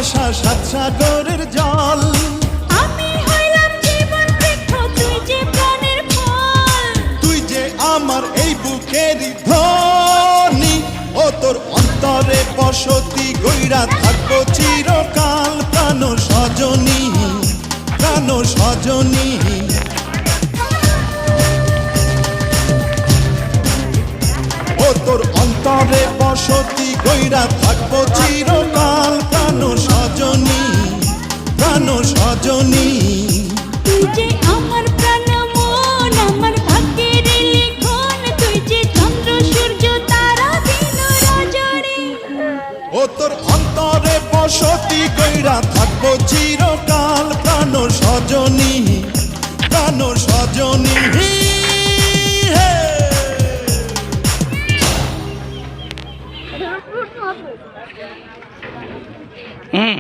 ভালোবাসা সাত সাগরের জল। আমি হইলাম জীবন বৃক্ষ, তুই যে প্রাণের ফল। তুই যে আমার এই বুকেরই ধ্বনি, ও তোর অন্তরে বসতি গইরা থাকবো চিরকাল। প্রাণ সজনী, প্রাণ সজনী, ও তোর অন্তরে বসতি গইরা থাকবো চিরকাল। প্রাণ সজনী, প্রাণ সজনী। তুই যে আমার প্রাণ মন, আমার ভাগ্যের লিখন। তুই যে চন্দ্র সূর্য তারা দিন রজনী। ও তোর অন্তরে বসতি গইরা থাকবো চিরকাল। প্রাণ সজনী, প্রাণ সজনী। হুম